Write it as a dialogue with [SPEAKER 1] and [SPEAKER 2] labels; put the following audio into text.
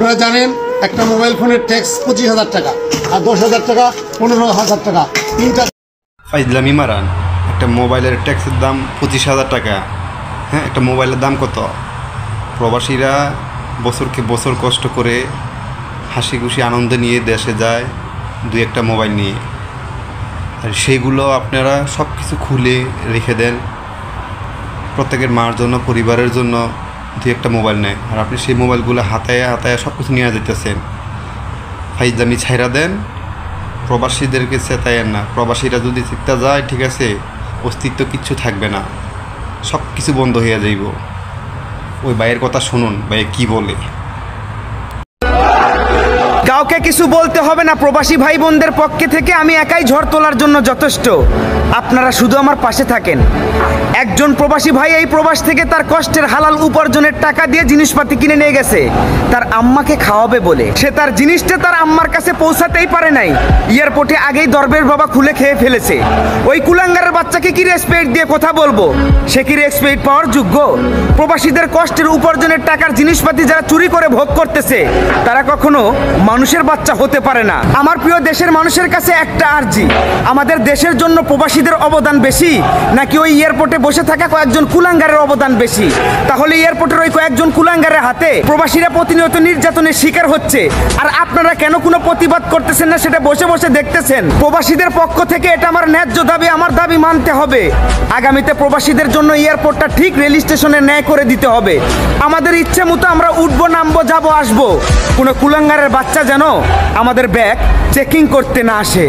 [SPEAKER 1] আপনারা জানেন একটা মোবাইল ফোনের ট্যাক্স 25,000 টাকা, আর 10,000 টাকা, 15,000 টাকা, তিনটা
[SPEAKER 2] ফাইজলামি মারান। একটা মোবাইলের ট্যাক্সের দাম 25,000 টাকা। হ্যাঁ, একটা মোবাইলের দাম কত? প্রবাসীরা বছরকে বছর কষ্ট করে হাসি খুশি আনন্দ নিয়ে দেশে যায় দুই একটা মোবাইল নিয়ে, আর সেইগুলো আপনারা সব কিছু খুলে রেখে দেন। প্রত্যেকের মার জন্য, পরিবারের জন্য দুই একটা মোবাইল নেয়, আর আপনি সেই মোবাইলগুলো হাতায় হাতায় সব কিছু নিয়ে যেতেছেন। ফাইজলামি ছাইরা দেন, প্রবাসীদেরকে চেতায়েন না। প্রবাসীরা যদি চিন্তা যায়, ঠিক আছে, অস্তিত্ব কিচ্ছু থাকবে না, সব কিছু বন্ধ হয়ে যাইব। ওই ভাইয়ের কথা শুনুন, ভাই কি বলে।
[SPEAKER 3] কাউকে কিছু বলতে হবে না। প্রবাসী ভাই বোনদের পক্ষে থেকে আমি একাই ঝড় তোলার জন্য যথেষ্ট। আপনারা শুধু আমার পাশে থাকেন। একজন প্রবাসী ভাই এই প্রবাস থেকে তার কষ্টের হালাল উপার্জনের টাকা দিয়ে জিনিসপাতি কিনে নিয়ে গেছে তার আম্মাকে খাওয়াবে বলে। সে তার জিনিসটা তার আম্মার কাছে পৌঁছাতেই পারে নাই, এয়ারপোর্টে আগেই দরবের বাবা খুলে খেয়ে ফেলেছে। ওই কুলাঙ্গারের বাচ্চাকে কি রেসপেক্ট দিয়ে কথা বলবো? সে কি রেসপেক্ট পাওয়ার যোগ্য? প্রবাসীদের কষ্টের উপার্জনের টাকার জিনিসপাতি যারা চুরি করে ভোগ করতেছে তারা কখনো মানুষের বাচ্চা হতে পারে না। আমার প্রিয় দেশের মানুষের কাছে একটা আর্জি, আমাদের দেশের জন্য প্রবাসীদের অবদান বেশি নাকি ওই এয়ারপোর্টে বসে থাকা কয়েকজন কুলাঙ্গারের অবদান বেশি? তাহলে এয়ারপোর্টের ওই কয়েকজন কুলাঙ্গারের হাতে প্রবাসীরা প্রতিনিয়ত নির্যাতনের শিকার হচ্ছে, আর আপনারা কেন কোনো প্রতিবাদ করতেছেন না সেটা বসে বসে দেখতেছেন। প্রবাসীদের পক্ষ থেকে এটা আমার ন্যায্য দাবি, আমার দাবি মানতে হবে। আগামীতে প্রবাসীদের জন্য এয়ারপোর্টটা ঠিক রেল স্টেশনে ন্যায় করে দিতে হবে। আমাদের ইচ্ছে মতো আমরা উঠবো, নামবো, যাবো, আসবো। কোনো কুলাঙ্গারের বাচ্চা যেন আমাদের ব্যাগ চেকিং করতে না আসে।